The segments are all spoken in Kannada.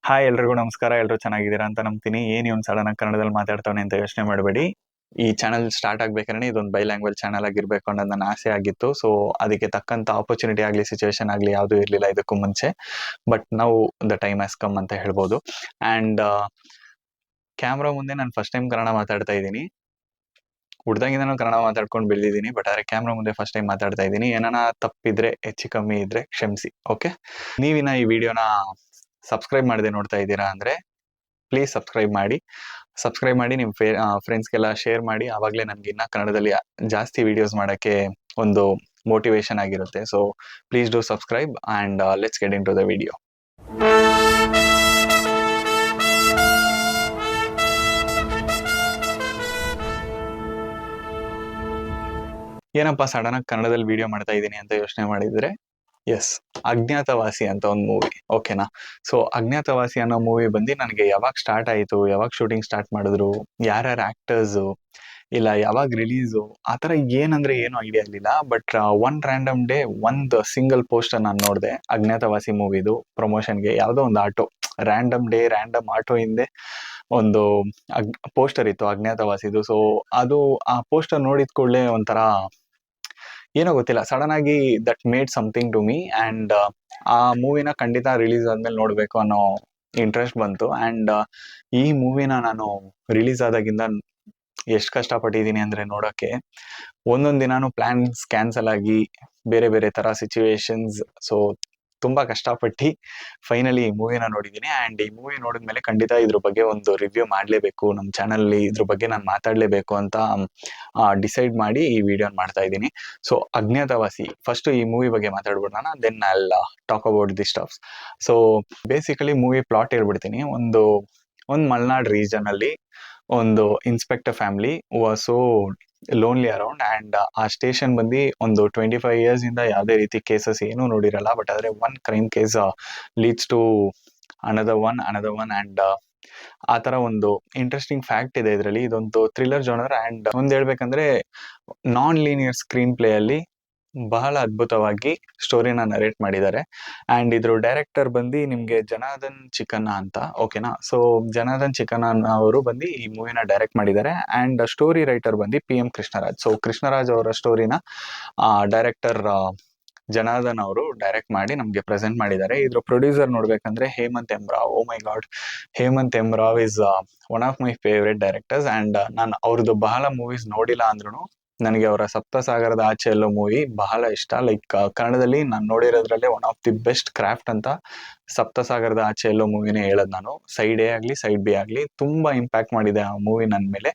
ಹಾಯ್ ಎಲ್ರಿಗೂ ನಮಸ್ಕಾರ. ಎಲ್ಲರೂ ಚೆನ್ನಾಗಿದ್ದೀರಾ ಅಂತ ನಂಬ್ತೀನಿ. ಇವ್ನು ಸಡನ್ ಆಗಿ ಕನ್ನಡದಲ್ಲಿ ಮಾತಾಡ್ತಾವನೆ ಅಂತ ಯೋಚನೆ ಮಾಡಬೇಡಿ. ಈ ಚಾನಲ್ ಸ್ಟಾರ್ಟ್ ಆಗ್ಬೇಕಾದ್ರೆ ಇದೊಂದು ಬೈ ಲ್ಯಾಂಗ್ವೇಜ್ ಚಾನಲ್ ಆಗಿರ್ಬೇಕು ಅನ್ನೋದು ನನ್ನ ಆಸೆ ಆಗಿತ್ತು. ಸೊ ಅದಕ್ಕೆ ತಕ್ಕಂತ ಆಪರ್ಚುನಿಟಿ ಆಗಲಿ ಸಿಚುವೇಶನ್ ಆಗಲಿ ಯಾವುದೂ ಇರಲಿಲ್ಲ ಇದಕ್ಕೂ ಮುಂಚೆ. ಬಟ್ ನಾವು ದ ಟೈಮ್ ಹ್ಯಾಸ್ ಕಮ್ ಅಂತ ಹೇಳ್ಬೋದು. ಆ್ಯಂಡ್ ಕ್ಯಾಮ್ರಾ ಮುಂದೆ ನಾನು ಫಸ್ಟ್ ಟೈಮ್ ಕನ್ನಡ ಮಾತಾಡ್ತಾ ಇದ್ದೀನಿ. ಹುಡ್ದಾಗಿಂದನೂ ಕನ್ನಡ ಮಾತಾಡ್ಕೊಂಡು ಬೆಳೆದಿದ್ದೀನಿ. ಬಟ್ ಆದರೆ ಕ್ಯಾಮ್ರಾ ಮುಂದೆ ಫಸ್ಟ್ ಟೈಮ್ ಮಾತಾಡ್ತಾ ಇದ್ದೀನಿ. ಏನಾನ ತಪ್ಪಿದ್ರೆ ಹೆಚ್ಚು ಕಮ್ಮಿ ಇದ್ರೆ ಕ್ಷಮಿಸಿ. ಓಕೆ, ನೀವಿನ ಈ ವಿಡಿಯೋನ ಸಬ್ಸ್ಕ್ರೈಬ್ ಮಾಡದೆ ನೋಡ್ತಾ ಇದ್ದೀರಾ ಅಂದರೆ ಪ್ಲೀಸ್ ಸಬ್ಸ್ಕ್ರೈಬ್ ಮಾಡಿ ನಿಮ್ಮ ಫ್ರೆಂಡ್ಸ್ಗೆಲ್ಲ ಶೇರ್ ಮಾಡಿ. ಆವಾಗಲೇ ನನಗೆ ಇನ್ನೂ ಕನ್ನಡದಲ್ಲಿ ಜಾಸ್ತಿ ವಿಡಿಯೋಸ್ ಮಾಡೋಕ್ಕೆ ಒಂದು ಮೋಟಿವೇಶನ್ ಆಗಿರುತ್ತೆ. So please do subscribe and let's get into the video. ಏನಪ್ಪ ಸಡನ್ ಆಗಿ ಕನ್ನಡದಲ್ಲಿ ವಿಡಿಯೋ ಮಾಡ್ತಾ ಇದ್ದೀನಿ ಅಂತ ಯೋಚನೆ ಮಾಡಿದ್ರೆ, ಎಸ್, ಅಜ್ಞಾತವಾಸಿ ಅಂತ ಒಂದು ಮೂವಿ. ಓಕೆನಾ? ಸೊ ಅಜ್ಞಾತವಾಸಿ ಅನ್ನೋ ಮೂವಿ ಬಂದು ನನಗೆ ಯಾವಾಗ ಸ್ಟಾರ್ಟ್ ಆಯಿತು, ಯಾವಾಗ ಶೂಟಿಂಗ್ ಸ್ಟಾರ್ಟ್ ಮಾಡಿದ್ರು, ಯಾರ್ಯಾರು ಆ್ಯಕ್ಟರ್ಸು, ಇಲ್ಲ ಯಾವಾಗ ರಿಲೀಸು, ಆ ಥರ ಏನಂದರೆ ಏನೂ ಐಡಿಯಾ ಇರಲಿಲ್ಲ. ಬಟ್ ಒನ್ ರ್ಯಾಂಡಮ್ ಡೇ ಒಂದು ಸಿಂಗಲ್ ಪೋಸ್ಟರ್ ನಾನು ನೋಡಿದೆ ಅಜ್ಞಾತವಾಸಿ ಮೂವಿದು ಪ್ರಮೋಷನ್ಗೆ. ಯಾವುದೋ ಒಂದು ಆಟೋ, ರ್ಯಾಂಡಮ್ ಆಟೋ ಹಿಂದೆ ಒಂದು ಪೋಸ್ಟರ್ ಇತ್ತು ಅಜ್ಞಾತವಾಸಿದು. ಸೊ ಅದು ಆ ಪೋಸ್ಟರ್ ನೋಡಿದ ಕೂಡಲೇ ಒಂಥರ ಏನೋ ಗೊತ್ತಿಲ್ಲ, ಸಡನ್ ಆಗಿ that made something to me. And ಆ ಮೂವಿನ ಖಂಡಿತ ರಿಲೀಸ್ ಆದ್ಮೇಲೆ ನೋಡಬೇಕು ಅನ್ನೋ ಇಂಟ್ರೆಸ್ಟ್ ಬಂತು. ಆ್ಯಂಡ್ ಈ ಮೂವಿನ ನಾನು ರಿಲೀಸ್ ಆದಾಗಿಂದ ಎಷ್ಟು ಕಷ್ಟಪಟ್ಟಿದ್ದೀನಿ ಅಂದರೆ ನೋಡೋಕ್ಕೆ. ಒಂದೊಂದು ದಿನಾನು ಪ್ಲ್ಯಾನ್ಸ್ ಕ್ಯಾನ್ಸಲ್ ಆಗಿ ಬೇರೆ ಬೇರೆ ಥರ ಸಿಚುವೇಶನ್ಸ್. ಸೊ ತುಂಬ ಕಷ್ಟಪಟ್ಟು ಫೈನಲಿ ಈ ಮೂವಿನ ನೋಡಿದ್ದೀನಿ. ಆ್ಯಂಡ್ ಈ ಮೂವಿ ನೋಡಿದ್ಮೇಲೆ ಖಂಡಿತ ಇದ್ರ ಬಗ್ಗೆ ಒಂದು ರಿವ್ಯೂ ಮಾಡಲೇಬೇಕು, ನಮ್ಮ ಚಾನಲಲ್ಲಿ ಇದ್ರ ಬಗ್ಗೆ ನಾನು ಮಾತಾಡಲೇಬೇಕು ಅಂತ ಡಿಸೈಡ್ ಮಾಡಿ ಈ ವಿಡಿಯೋನ ಮಾಡ್ತಾ ಇದ್ದೀನಿ. ಸೊ ಅಜ್ಞಾತವಾಸಿ, ಫಸ್ಟು ಈ ಮೂವಿ ಬಗ್ಗೆ ಮಾತಾಡ್ಬಿಡೋಣ, then I will talk about the stuffs. So basically movie plot ಹೇಳ್ಬಿಡ್ತೀನಿ. ಒಂದು ಮಲ್ನಾಡ್ ರೀಜನಲ್ಲಿ ಒಂದು inspector family was so lonely around. And ಆ ಸ್ಟೇಷನ್ ಬಂದು ಒಂದು 25 years ಇಂದ ಯಾವುದೇ ರೀತಿ ಕೇಸಸ್ ಏನೂ ನೋಡಿರಲ್ಲ. ಬಟ್ ಆದರೆ one crime case leads to another one. And ಆ ಥರ ಒಂದು ಇಂಟ್ರೆಸ್ಟಿಂಗ್ ಫ್ಯಾಕ್ಟ್ ಇದೆ ಇದರಲ್ಲಿ. ಇದೊಂದು ಥ್ರಿಲ್ಲರ್ ಜಾನರ್. ಆ್ಯಂಡ್ ಒಂದು ಹೇಳ್ಬೇಕಂದ್ರೆ ನಾನ್ ಲೀನಿಯರ್ ಸ್ಕ್ರೀನ್ ಪ್ಲೇ ಅಲ್ಲಿ ಬಹಳ ಅದ್ಭುತವಾಗಿ ಸ್ಟೋರಿನ ನರೇಟ್ ಮಾಡಿದ್ದಾರೆ. ಆ್ಯಂಡ್ ಇದ್ರ ಡೈರೆಕ್ಟರ್ ಬಂದು ನಿಮಗೆ ಜನಾರ್ದನ್ ಚಿಕ್ಕಣ್ಣ ಅಂತ. ಓಕೆನಾ? ಸೊ ಜನಾರ್ದನ್ ಚಿಕ್ಕಣ್ಣ ಅವರು ಬಂದು ಈ ಮೂವಿನ ಡೈರೆಕ್ಟ್ ಮಾಡಿದ್ದಾರೆ. ಆ್ಯಂಡ್ ಸ್ಟೋರಿ ರೈಟರ್ ಬಂದು PM ಕೃಷ್ಣರಾಜ್. ಸೊ ಕೃಷ್ಣರಾಜ್ ಅವರ ಸ್ಟೋರಿನ ಡೈರೆಕ್ಟರ್ ಜನಾರ್ದನ್ ಅವರು ಡೈರೆಕ್ಟ್ ಮಾಡಿ ನಮಗೆ ಪ್ರೆಸೆಂಟ್ ಮಾಡಿದ್ದಾರೆ. ಇದ್ರ ಪ್ರೊಡ್ಯೂಸರ್ ನೋಡ್ಬೇಕಂದ್ರೆ Hemant M Rao. Oh my God, Hemant M Rao is one of my favourite directors. And ನಾನು ಅವ್ರದ್ದು ಬಹಳ ಮೂವೀಸ್ ನೋಡಿಲ್ಲ ಅಂದ್ರೂ ನನಗೆ ಅವರ ಸಪ್ತಸಾಗರದ ಆಚೆ ಎಲ್ಲೋ ಮೂವಿ ಬಹಳ ಇಷ್ಟ. ಲೈಕ್ ಕನ್ನಡದಲ್ಲಿ ನಾನು ನೋಡಿರೋದ್ರಲ್ಲೇ one of the best craft ಅಂತ ಸಪ್ತಸಾಗರದ ಆಚೆ ಎಲ್ಲೋ ಮೂವಿನೇ ಹೇಳೋದು ನಾನು. ಸೈಡ್ A ಆಗಲಿ ಸೈಡ್ B ಆಗಲಿ ತುಂಬ ಇಂಪ್ಯಾಕ್ಟ್ ಮಾಡಿದೆ ಆ ಮೂವಿ ನನ್ನ ಮೇಲೆ.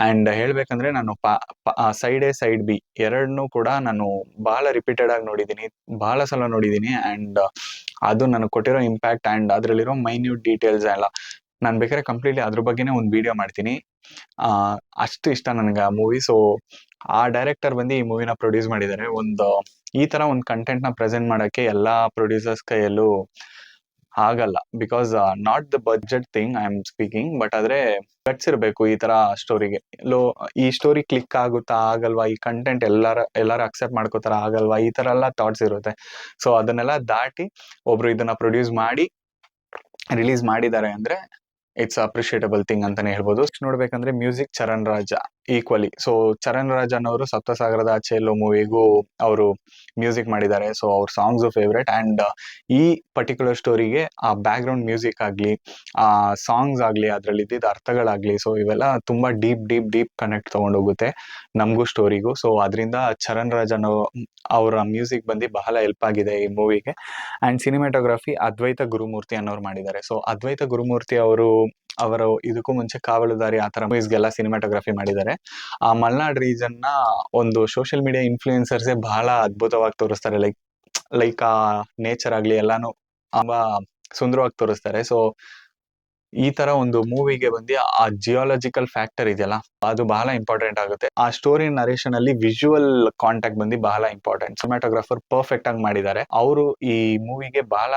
ಆ್ಯಂಡ್ ಹೇಳ್ಬೇಕಂದ್ರೆ ನಾನು ಸೈಡ್ A ಸೈಡ್ B ಎರಡನ್ನೂ ಕೂಡ ನಾನು ಬಹಳ ರಿಪೀಟೆಡ್ ಆಗಿ ನೋಡಿದ್ದೀನಿ, ಬಹಳ ಸಲ ನೋಡಿದ್ದೀನಿ. ಆ್ಯಂಡ್ ಅದು ನನಗೆ ಕೊಟ್ಟಿರೋ ಇಂಪ್ಯಾಕ್ಟ್ ಆ್ಯಂಡ್ ಅದರಲ್ಲಿರೋ ಮೈನ್ಯೂಟ್ ಡೀಟೇಲ್ಸ್ ಎಲ್ಲ ನಾನು ಬೇಕಾದ್ರೆ ಕಂಪ್ಲೀಟ್ಲಿ ಅದ್ರ ಬಗ್ಗೆನೇ ಒಂದು ವಿಡಿಯೋ ಮಾಡ್ತೀನಿ. ಅಷ್ಟು ಇಷ್ಟ ನನಗೆ ಆ ಮೂವಿ. ಸೊ ಆ ಡೈರೆಕ್ಟರ್ ಬಂದು ಈ ಮೂವಿನ ಪ್ರೊಡ್ಯೂಸ್ ಮಾಡಿದ್ದಾರೆ. ಈ ಥರ ಒಂದು ಕಂಟೆಂಟ್ನ ಪ್ರೆಸೆಂಟ್ ಮಾಡೋಕ್ಕೆ ಎಲ್ಲ ಪ್ರೊಡ್ಯೂಸರ್ಸ್ ಕೈಯಲ್ಲೂ ಆಗಲ್ಲ. Because not the budget thing I am speaking. But ಆದರೆ ಗಟ್ಸ್ ಇರಬೇಕು ಈ ಥರ ಸ್ಟೋರಿಗೆ. ಈ ಸ್ಟೋರಿ ಕ್ಲಿಕ್ ಆಗುತ್ತಾ ಆಗಲ್ವಾ, ಈ ಕಂಟೆಂಟ್ ಎಲ್ಲರೂ ಅಕ್ಸೆಪ್ಟ್ ಮಾಡ್ಕೋತಾರ ಆಗಲ್ವಾ, ಈ ಥರ ಎಲ್ಲ ಥಾಟ್ಸ್ ಇರುತ್ತೆ. ಸೊ ಅದನ್ನೆಲ್ಲ ದಾಟಿ ಒಬ್ರು ಇದನ್ನ ಪ್ರೊಡ್ಯೂಸ್ ಮಾಡಿ ರಿಲೀಸ್ ಮಾಡಿದ್ದಾರೆ ಅಂದರೆ ಇಟ್ಸ್ ಅಪ್ರಿಷಿಯೇಟಬಲ್ ಥಿಂಗ್ ಅಂತಾನೆ ಹೇಳ್ಬೋದು. ನೋಡ್ಬೇಕಂದ್ರೆ music Charan Raj equally. So Charan Raj ಅನ್ನೋರು ಸಪ್ತಸಾಗರದ ಆಚೆ ಎಲ್ಲೋ ಮೂವಿಗೂ ಅವರು ಮ್ಯೂಸಿಕ್ ಮಾಡಿದ್ದಾರೆ. ಸೊ ಅವ್ರ ಸಾಂಗ್ಸು ಫೇವ್ರೆಟ್. ಆ್ಯಂಡ್ ಈ ಪರ್ಟಿಕ್ಯುಲರ್ ಸ್ಟೋರಿಗೆ ಆ ಬ್ಯಾಕ್ ಗ್ರೌಂಡ್ ಮ್ಯೂಸಿಕ್ ಆಗಲಿ, ಆ ಸಾಂಗ್ಸ್ ಆಗಲಿ, ಅದರಲ್ಲಿ ಇದ್ದಿದ್ದ ಅರ್ಥಗಳಾಗಲಿ, ಸೊ ಇವೆಲ್ಲ ತುಂಬ ಡೀಪ್ ಕನೆಕ್ಟ್ ತೊಗೊಂಡೋಗುತ್ತೆ ನಮಗೂ ಸ್ಟೋರಿಗೂ. ಸೊ ಅದರಿಂದ ಚರಣ್ ರಾಜ್ ಅನ್ನೋ ಅವರ ಮ್ಯೂಸಿಕ್ ಬಂದು ಬಹಳ ಹೆಲ್ಪ್ ಆಗಿದೆ ಈ ಮೂವಿಗೆ. ಆ್ಯಂಡ್ ಸಿನಿಮಾಟೋಗ್ರಫಿ ಅದ್ವೈತ ಗುರುಮೂರ್ತಿ ಅನ್ನೋರು ಮಾಡಿದ್ದಾರೆ. ಸೊ ಅದ್ವೈತ ಗುರುಮೂರ್ತಿ ಅವರು ಇದಕ್ಕೂ ಮುಂಚೆ ಕಾವಲುದಾರಿ ಆ ಥರ ಮೂವೀಸ್ಗೆಲ್ಲ ಸಿನಿಮಾಟೋಗ್ರಫಿ ಮಾಡಿದ್ದಾರೆ. ಆ ಮಲ್ನಾಡ್ ರೀಜನ್ನ ಒಂದು ಸೋಷಿಯಲ್ ಮೀಡಿಯಾ ಇನ್ಫ್ಲೂಯೆನ್ಸರ್ಸೇ ಬಹಳ ಅದ್ಭುತವಾಗಿ ತೋರಿಸ್ತಾರೆ. ಲೈಕ್ ಆ ನೇಚರ್ ಆಗಲಿ ಎಲ್ಲಾನು ತುಂಬಾ ಸುಂದರವಾಗಿ ತೋರಿಸ್ತಾರೆ. ಸೊ ಈ ತರ ಒಂದು ಮೂವಿಗೆ ಬಂದು ಆ ಜಿಯಾಲಜಿಕಲ್ ಫ್ಯಾಕ್ಟರ್ ಇದೆಯಲ್ಲ, ಅದು ಬಹಳ ಇಂಪಾರ್ಟೆಂಟ್ ಆಗುತ್ತೆ. ಆ ಸ್ಟೋರಿ ನರೇಷನ್ ಅಲ್ಲಿ ವಿಜುವಲ್ ಕಾಂಟ್ಯಾಕ್ಟ್ ಬಂದು ಬಹಳ ಇಂಪಾರ್ಟೆಂಟ್. ಸಿನಿಮಾಟೋಗ್ರಾಫರ್ ಪರ್ಫೆಕ್ಟ್ ಆಗಿ ಮಾಡಿದ್ದಾರೆ. ಅವರು ಈ ಮೂವಿಗೆ ಬಹಳ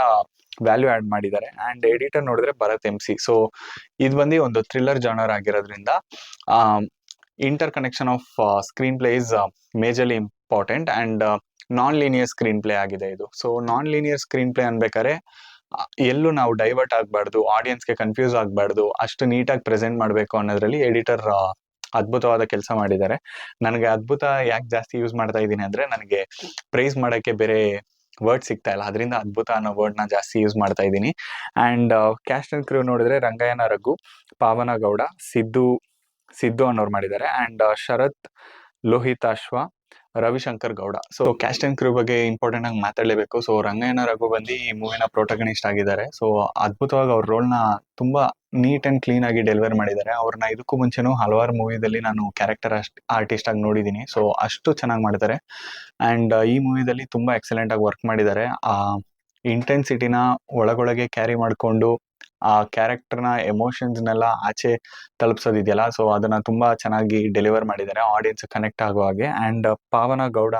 ವ್ಯಾಲ್ಯೂ ಆಡ್ ಮಾಡಿದ್ದಾರೆ. ಅಂಡ್ ಎಡಿಟರ್ ನೋಡಿದ್ರೆ ಭರತ್ MC. ಸೊ ಇದು ಬಂದು ಒಂದು ಥ್ರಿಲ್ಲರ್ ಜಾನರ್ ಆಗಿರೋದ್ರಿಂದ interconnection of screenplay is majorly important. And non linear screenplay ಆಗಿದೆ ಇದು. So non linear screenplay ಅನ್ಬೇಕಾದ್ರೆ ಎಲ್ಲೂ ನಾವು ಡೈವರ್ಟ್ ಆಗಬಾರ್ದು, ಆಡಿಯನ್ಸ್ಗೆ ಕನ್ಫ್ಯೂಸ್ ಆಗಬಾರ್ದು, ಅಷ್ಟು ನೀಟಾಗಿ ಪ್ರೆಸೆಂಟ್ ಮಾಡಬೇಕು ಅನ್ನೋದ್ರಲ್ಲಿ ಎಡಿಟರ್ ಅದ್ಭುತವಾದ ಕೆಲಸ ಮಾಡಿದ್ದಾರೆ. ನನಗೆ ಅದ್ಭುತ ಯಾಕೆ ಜಾಸ್ತಿ ಯೂಸ್ ಮಾಡ್ತಾ ಇದ್ದೀನಿ ಅಂದ್ರೆ ನನಗೆ ಪ್ರೈಸ್ ಮಾಡೋಕ್ಕೆ ಬೇರೆ ವರ್ಡ್ ಸಿಗ್ತಾ ಇಲ್ಲ, ಅದರಿಂದ ಅದ್ಭುತ ಅನ್ನೋ ವರ್ಡ್ನ ಜಾಸ್ತಿ ಯೂಸ್ ಮಾಡ್ತಾ ಇದ್ದೀನಿ. ಆ್ಯಂಡ್ ಕ್ಯಾಸ್ಟ್ ಅಂಡ್ ಕ್ರೂ ನೋಡಿದ್ರೆ ರಂಗಾಯಣ ರಘು, ಪಾವನ ಗೌಡ, ಸಿದ್ದು ಅನ್ನೋರು ಮಾಡಿದ್ದಾರೆ. And Sharath Lohithaswa, Ravishankar Gowda. So cast and crew ಬಗ್ಗೆ ಇಂಪಾರ್ಟೆಂಟ್ ಆಗಿ ಮಾತಾಡಲೇಬೇಕು. ಸೊ ರಂಗಾಯಣ ರಘು ಬಂದು ಈ ಮೂವಿನ ಪ್ರೊಟಗನಿಸ್ಟ್ ಆಗಿದ್ದಾರೆ. ಸೊ ಅದ್ಭುತವಾಗಿ ಅವ್ರ ರೋಲ್ನ ತುಂಬಾ ನೀಟ್ ಅಂಡ್ ಕ್ಲೀನ್ ಆಗಿ ಡೆಲಿವರ್ ಮಾಡಿದ್ದಾರೆ. ಅವ್ರನ್ನ ಇದಕ್ಕೂ ಮುಂಚೆನೂ ಹಲವಾರು ಮೂವಿದಲ್ಲಿ ನಾನು ಕ್ಯಾರೆಕ್ಟರ್ ಆರ್ಟಿಸ್ಟ್ ಆಗಿ ನೋಡಿದ್ದೀನಿ. ಸೊ ಅಷ್ಟು ಚೆನ್ನಾಗಿ ಮಾಡ್ತಾರೆ. ಆ್ಯಂಡ್ ಈ ಮೂವಿದಲ್ಲಿ ತುಂಬಾ ಎಕ್ಸಲೆಂಟ್ ಆಗಿ ವರ್ಕ್ ಮಾಡಿದ್ದಾರೆ. ಆ ಇಂಟೆನ್ಸಿಟಿನ ಒಳಗೊಳಗೆ ಕ್ಯಾರಿ ಮಾಡಿಕೊಂಡು ಆ ಕ್ಯಾರೆಕ್ಟರ್ನ ಎಮೋಷನ್ಸ್ನೆಲ್ಲ ಆಚೆ ತಲುಪಿಸೋದಿದೆಯಲ್ಲ, ಸೊ ಅದನ್ನ ತುಂಬಾ ಚೆನ್ನಾಗಿ ಡೆಲಿವರ್ ಮಾಡಿದ್ದಾರೆ, ಆಡಿಯನ್ಸ್ ಕನೆಕ್ಟ್ ಆಗೋ ಹಾಗೆ. ಆ್ಯಂಡ್ ಪಾವನ ಗೌಡ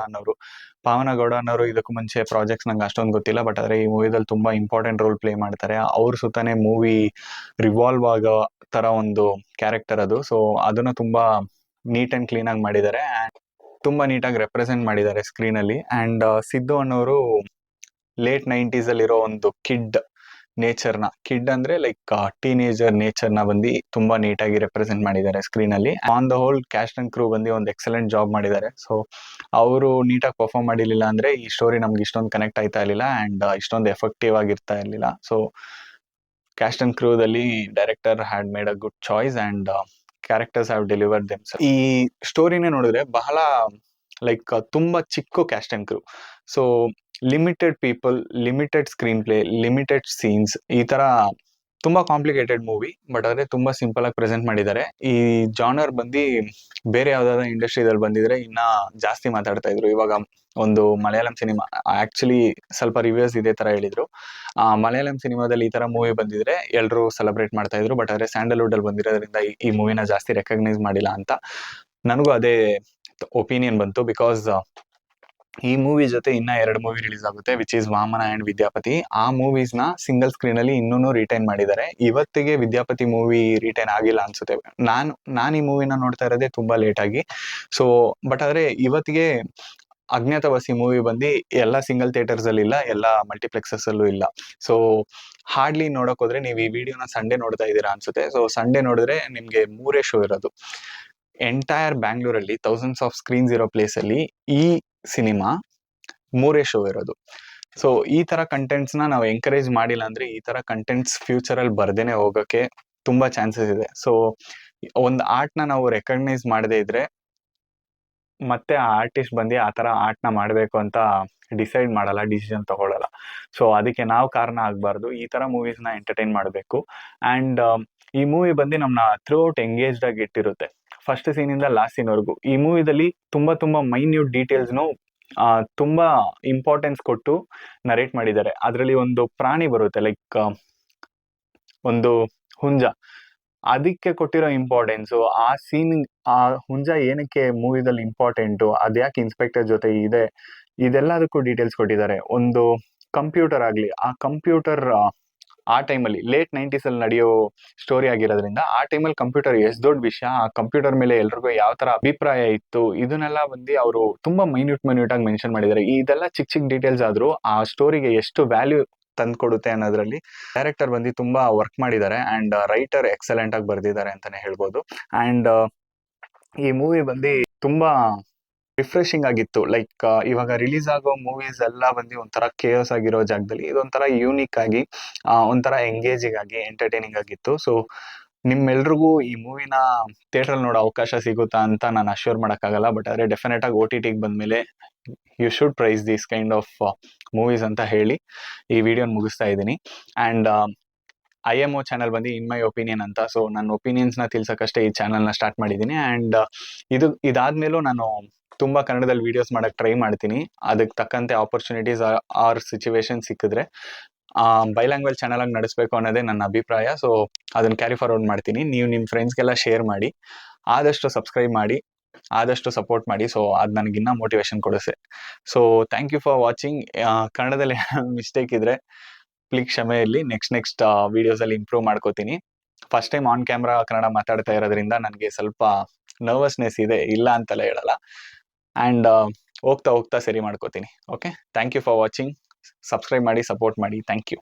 ಅನ್ನೋರು ಇದಕ್ಕೂ ಮುಂಚೆ ಪ್ರಾಜೆಕ್ಟ್ಸ್ ನಂಗೆ ಅಷ್ಟೊಂದು ಗೊತ್ತಿಲ್ಲ, ಬಟ್ ಆದರೆ ಈ ಮೂವಿದಲ್ಲಿ ತುಂಬಾ ಇಂಪಾರ್ಟೆಂಟ್ ರೋಲ್ ಪ್ಲೇ ಮಾಡ್ತಾರೆ. ಅವ್ರ ಸುತ್ತಾನೆ ಮೂವಿ ರಿವಾಲ್ವ್ ಆಗೋ ತರ ಒಂದು ಕ್ಯಾರೆಕ್ಟರ್ ಅದು. ಸೊ ಅದನ್ನ ತುಂಬಾ ನೀಟ್ ಅಂಡ್ ಕ್ಲೀನ್ ಆಗಿ ಮಾಡಿದ್ದಾರೆ, ತುಂಬಾ ನೀಟಾಗಿ ರೆಪ್ರೆಸೆಂಟ್ ಮಾಡಿದ್ದಾರೆ ಸ್ಕ್ರೀನ್ ಅಲ್ಲಿ. ಆ್ಯಂಡ್ ಸಿದ್ದು ಅನ್ನೋರು ಲೇಟ್ 90s ಅಲ್ಲಿರೋ ಒಂದು ಕಿಡ್ ಅಂದ್ರೆ ಲೈಕ್ ಟೀನೇಜರ್ ನೇಚರ್ನ ಬಂದು ತುಂಬಾ ನೀಟಾಗಿ ರೆಪ್ರೆಸೆಂಟ್ ಮಾಡಿದ್ದಾರೆ ಸ್ಕ್ರೀನ್ ಅಲ್ಲಿ. On the whole cast and crew ಬಂದು ಒಂದು ಎಕ್ಸಲೆಂಟ್ ಜಾಬ್ ಮಾಡಿದ್ದಾರೆ. ಸೊ ಅವರು ನೀಟಾಗಿ ಪರ್ಫಾರ್ಮ್ ಮಾಡಿರ್ಲಿಲ್ಲ ಅಂದ್ರೆ ಈ ಸ್ಟೋರಿ ನಮ್ಗೆ ಇಷ್ಟೊಂದು ಕನೆಕ್ಟ್ ಆಯ್ತಾ ಇರಲಿಲ್ಲ, ಅಂಡ್ ಇಷ್ಟೊಂದು ಎಫೆಕ್ಟಿವ್ ಆಗಿರ್ತಾ ಇರಲಿಲ್ಲ. ಸೊ ಕ್ಯಾಸ್ಟ್ ಅಂಡ್ ಕ್ರೂದಲ್ಲಿ director had made a good choice and characters have delivered themselves. ಈ ಸ್ಟೋರಿನೇ ನೋಡಿದ್ರೆ ಬಹಳ ಲೈಕ್ ತುಂಬಾ ಚಿಕ್ಕ cast and crew. So limited people, limited screenplay, limited scenes, ಈ ತರ ತುಂಬಾ ಕಾಂಪ್ಲಿಕೇಟೆಡ್ ಮೂವಿ, ಬಟ್ ಆದ್ರೆ ತುಂಬಾ ಸಿಂಪಲ್ ಆಗಿ ಪ್ರೆಸೆಂಟ್ ಮಾಡಿದ್ದಾರೆ. ಈ ಜಾನರ್ ಬಂದು ಬೇರೆ ಯಾವ್ದಾದ್ರು ಇಂಡಸ್ಟ್ರಿದಲ್ಲಿ ಬಂದಿದ್ರೆ ಇನ್ನ ಜಾಸ್ತಿ ಮಾತಾಡ್ತಾ ಇದ್ರು. ಇವಾಗ ಒಂದು ಮಲಯಾಳಂ ಸಿನಿಮಾ, ಆಕ್ಚುಲಿ ಸ್ವಲ್ಪ ರಿವ್ಯೂಸ್ ಇದೇ ತರ ಹೇಳಿದ್ರು, ಮಲಯಾಳಂ ಸಿನಿಮಾದಲ್ಲಿ ಈ ತರ ಮೂವಿ ಬಂದಿದ್ರೆ ಎಲ್ಲರೂ ಸೆಲೆಬ್ರೇಟ್ ಮಾಡ್ತಾ ಇದ್ರು, ಬಟ್ ಆದ್ರೆ ಸ್ಯಾಂಡಲ್ವುಡ್ ಅಲ್ಲಿ ಬಂದಿರೋದ್ರಿಂದ ಈ ಮೂವಿನ ಜಾಸ್ತಿ ರೆಕಗ್ನೈಸ್ ಮಾಡಿಲ್ಲ ಅಂತ ನನಗೂ ಅದೇ ಒಪಿನಿಯನ್ ಬಂತು. ಬಿಕಾಸ್ ಈ ಮೂವಿ ಜೊತೆ ಇನ್ನ 2 ಮೂವಿ ರಿಲೀಸ್ ಆಗುತ್ತೆ, which is Vamana and Vidyapati. ಆ ಮೂವೀಸ್ ನ ಸಿಂಗಲ್ ಸ್ಕ್ರೀನ್ ಅಲ್ಲಿ ಇನ್ನೂ ರಿಟೈನ್ ಮಾಡಿದ್ದಾರೆ. ಇವತ್ತಿಗೆ ವಿದ್ಯಾಪತಿ ಮೂವಿ ರಿಟೈನ್ ಆಗಿಲ್ಲ ಅನ್ಸುತ್ತೆ. ನಾನು ಈ ಮೂವಿನ ನೋಡ್ತಾ ಇರೋದೇ ತುಂಬಾ ಲೇಟ್ ಆಗಿ. ಸೊ ಬಟ್ ಆದ್ರೆ ಇವತ್ತಿಗೆ ಅಜ್ಞಾತವಾಸಿ ಮೂವಿ ಬಂದು ಎಲ್ಲ ಸಿಂಗಲ್ ಥಿಯೇಟರ್ಸ್ ಅಲ್ಲಿ ಇಲ್ಲ, ಎಲ್ಲ ಮಲ್ಟಿಪ್ಲೆಕ್ಸಸ್ ಅಲ್ಲೂ ಇಲ್ಲ. ಸೊ ಹಾರ್ಡ್ಲಿ ನೋಡಕ್ ಹೋದ್ರೆ ನೀವು ಈ ವಿಡಿಯೋನ ಸಂಡೇ ನೋಡ್ತಾ ಇದ್ದೀರಾ ಅನ್ಸುತ್ತೆ. ಸೊ ಸಂಡೇ ನೋಡಿದ್ರೆ ನಿಮ್ಗೆ 3 ಶೋ ಇರೋದು. ಎಂಟೈರ್ ಬ್ಯಾಂಗ್ಳೂರಲ್ಲಿ ಥೌಸಂಡ್ಸ್ ಆಫ್ ಸ್ಕ್ರೀನ್ಸ್ ಇರೋ ಪ್ಲೇಸ್ ಅಲ್ಲಿ ಈ ಸಿನಿಮಾ 3 ಶೋ ಇರೋದು. ಸೊ ಈ ತರ ಕಂಟೆಂಟ್ಸ್ ನಾವು ಎಂಕರೇಜ್ ಮಾಡಿಲ್ಲ ಅಂದ್ರೆ ಈ ತರ ಕಂಟೆಂಟ್ಸ್ ಫ್ಯೂಚರ್ ಅಲ್ಲಿ ಬರ್ದೇನೆ ಹೋಗಕ್ಕೆ ತುಂಬಾ ಚಾನ್ಸಸ್ ಇದೆ. ಸೊ ಒಂದು ಆರ್ಟ್ನ ನಾವು ರೆಕಗ್ನೈಸ್ ಮಾಡದೇ ಇದ್ರೆ ಮತ್ತೆ ಆ ಆರ್ಟಿಸ್ಟ್ ಬಂದು ಆ ತರ ಆರ್ಟ್ನ ಮಾಡಬೇಕು ಅಂತ ಡಿಸೈಡ್ ಮಾಡಲ್ಲ, ಡಿಸಿಷನ್ ತಗೊಳ್ಳಲ್ಲ. ಸೊ ಅದಕ್ಕೆ ನಾವು ಕಾರಣ ಆಗ್ಬಾರ್ದು, ಈ ತರ ಮೂವೀಸ್ನ ಎಂಟರ್ಟೈನ್ ಮಾಡಬೇಕು. ಅಂಡ್ ಈ ಮೂವಿ ಬಂದು ನಮ್ಮನ್ನ ಥ್ರೂ ಔಟ್ ಎಂಗೇಜ್ಡ್ ಆಗಿ ಇಟ್ಟಿರುತ್ತೆ, ಫಸ್ಟ್ ಸೀನಿಂದ ಲಾಸ್ಟ್ ಸೀನ್ವರೆಗೂ. ಈ ಮೂವಿದಲ್ಲಿ ತುಂಬಾ ಮೈನ್ಯೂಟ್ ಡೀಟೇಲ್ಸ್ನು ತುಂಬಾ ಇಂಪಾರ್ಟೆನ್ಸ್ ಕೊಟ್ಟು ನರೇಟ್ ಮಾಡಿದ್ದಾರೆ. ಅದರಲ್ಲಿ ಒಂದು ಪ್ರಾಣಿ ಬರುತ್ತೆ, ಲೈಕ್ ಒಂದು ಹುಂಜ, ಅದಕ್ಕೆ ಕೊಟ್ಟಿರೋ ಇಂಪಾರ್ಟೆನ್ಸು, ಆ ಸೀನ್, ಆ ಹುಂಜ ಏನಕ್ಕೆ ಮೂವಿದಲ್ಲಿ ಇಂಪಾರ್ಟೆಂಟು, ಅದ್ಯಾಕೆ ಇನ್ಸ್ಪೆಕ್ಟರ್ ಜೊತೆ ಇದೆ, ಇದೆಲ್ಲದಕ್ಕೂ ಡೀಟೇಲ್ಸ್ ಕೊಟ್ಟಿದ್ದಾರೆ. ಒಂದು ಕಂಪ್ಯೂಟರ್ ಆಗ್ಲಿ, ಆ ಕಂಪ್ಯೂಟರ್ ಆ ಟೈಮಲ್ಲಿ ಲೇಟ್ 90s ಅಲ್ಲಿ ನಡೆಯೋ ಸ್ಟೋರಿ ಆಗಿರೋದ್ರಿಂದ ಆ ಟೈಮಲ್ಲಿ ಕಂಪ್ಯೂಟರ್ ಎಷ್ಟು ದೊಡ್ಡ ವಿಷಯ, ಆ ಕಂಪ್ಯೂಟರ್ ಮೇಲೆ ಎಲ್ರಿಗೂ ಯಾವ ತರ ಅಭಿಪ್ರಾಯ ಇತ್ತು, ಇದನ್ನೆಲ್ಲ ಬಂದು ಅವರು ತುಂಬಾ ಮೈನ್ಯೂಟ್ ಆಗಿ ಮೆನ್ಷನ್ ಮಾಡಿದ್ದಾರೆ. ಇದೆಲ್ಲ ಚಿಕ್ಕ ಡೀಟೇಲ್ಸ್ ಆದ್ರೂ ಆ ಸ್ಟೋರಿಗೆ ಎಷ್ಟು ವ್ಯಾಲ್ಯೂ ತಂದ್ಕೊಡುತ್ತೆ ಅನ್ನೋದ್ರಲ್ಲಿ ಡೈರೆಕ್ಟರ್ ಬಂದು ತುಂಬಾ ವರ್ಕ್ ಮಾಡಿದ್ದಾರೆ. ಅಂಡ್ ರೈಟರ್ ಎಕ್ಸಲೆಂಟ್ ಆಗಿ ಬರ್ದಿದ್ದಾರೆ ಅಂತಾನೆ ಹೇಳ್ಬೋದು. ಅಂಡ್ ಈ ಮೂವಿ ಬಂದು ತುಂಬಾ ರಿಫ್ರೆಶಿಂಗ್ ಆಗಿತ್ತು. ಲೈಕ್ ಇವಾಗ ರಿಲೀಸ್ ಆಗೋ ಮೂವೀಸ್ ಎಲ್ಲ ಬಂದು ಒಂಥರ ಕೇಯಸ್ ಆಗಿರೋ ಜಾಗದಲ್ಲಿ ಇದೊಂಥರ ಯೂನಿಕ್ ಆಗಿ, ಒಂಥರ ಎಂಗೇಜಿಂಗ್ ಆಗಿ, ಎಂಟರ್ಟೈನಿಂಗ್ ಆಗಿತ್ತು. ಸೊ ನಿಮ್ಮೆಲ್ರಿಗೂ ಈ ಮೂವಿನ ಥಿಯೇಟರ್ ನೋಡೋ ಅವಕಾಶ ಸಿಗುತ್ತಾ ಅಂತ ನಾನು ಅಶ್ಯೂರ್ ಮಾಡೋಕ್ಕಾಗಲ್ಲ, ಬಟ್ ಆದರೆ ಡೆಫಿನೆಟ್ ಆಗಿ OTTಗೆ ಬಂದ್ಮೇಲೆ you should praise this kind of movies ಅಂತ ಹೇಳಿ ಈ ವಿಡಿಯೋನ ಮುಗಿಸ್ತಾ ಇದ್ದೀನಿ. ಅಂಡ್ IMO ಚಾನಲ್ ಬಂದು ಇನ್ ಮೈ ಒಪಿನಿಯನ್ ಅಂತ. ಸೊ ನನ್ನ ಒಪಿನಿಯನ್ಸ್ನ ತಿಳ್ಸಕ್ಕಷ್ಟೇ ಈ ಚಾನಲ್ನ ಸ್ಟಾರ್ಟ್ ಮಾಡಿದ್ದೀನಿ. ಅಂಡ್ ಇದಾದ್ಮೇಲೂ ನಾನು ತುಂಬಾ ಕನ್ನಡದಲ್ಲಿ ವಿಡಿಯೋಸ್ ಮಾಡಕ್ ಟ್ರೈ ಮಾಡ್ತೀನಿ. ಅದಕ್ಕೆ ತಕ್ಕಂತೆ ಆಪರ್ಚುನಿಟೀಸ್ ಆರ್ ಸಿಚುವೇಶನ್ ಸಿಕ್ಕಿದ್ರೆ ಬೈಲ್ಯಾಂಗ್ವೇಜ್ ಚಾನಲ್ ಆಗಿ ನಡೆಸಬೇಕು ಅನ್ನೋದೇ ನನ್ನ ಅಭಿಪ್ರಾಯ. ಸೊ ಅದನ್ನ ಕ್ಯಾರಿ ಫಾರ್ವರ್ಡ್ ಮಾಡ್ತೀನಿ. ನೀವು ನಿಮ್ಮ ಫ್ರೆಂಡ್ಸ್ಗೆಲ್ಲ ಶೇರ್ ಮಾಡಿ, ಆದಷ್ಟು ಸಬ್ಸ್ಕ್ರೈಬ್ ಮಾಡಿ, ಆದಷ್ಟು ಸಪೋರ್ಟ್ ಮಾಡಿ. ಸೊ ಅದು ನನಗಿನ್ನ ಮೋಟಿವೇಶನ್ ಕೊಡುತ್ತೆ. So thank you for watching. ಕನ್ನಡದಲ್ಲಿ ಮಿಸ್ಟೇಕ್ ಇದ್ರೆ ಪ್ಲೀಸ್ ಕ್ಷಮೆ ಇರಲಿ. ನೆಕ್ಸ್ಟ್ ವಿಡಿಯೋಸ್ ಅಲ್ಲಿ ಇಂಪ್ರೂವ್ ಮಾಡ್ಕೋತೀನಿ. First time on camera Kannada ಮಾತಾಡ್ತಾ ಇರೋದ್ರಿಂದ ನನಗೆ ಸ್ವಲ್ಪ ನರ್ವಸ್ನೆಸ್ ಇದೆ, ಇಲ್ಲ ಅಂತೆಲ್ಲ ಹೇಳಲ್ಲ. ಅಂಡ್ ಹೋಗ್ತಾ ಸರಿ ಮಾಡ್ಕೋತೀನಿ. Okay, thank you for watching. Subscribe ಮಾಡಿ, ಸಪೋರ್ಟ್ ಮಾಡಿ. Thank you.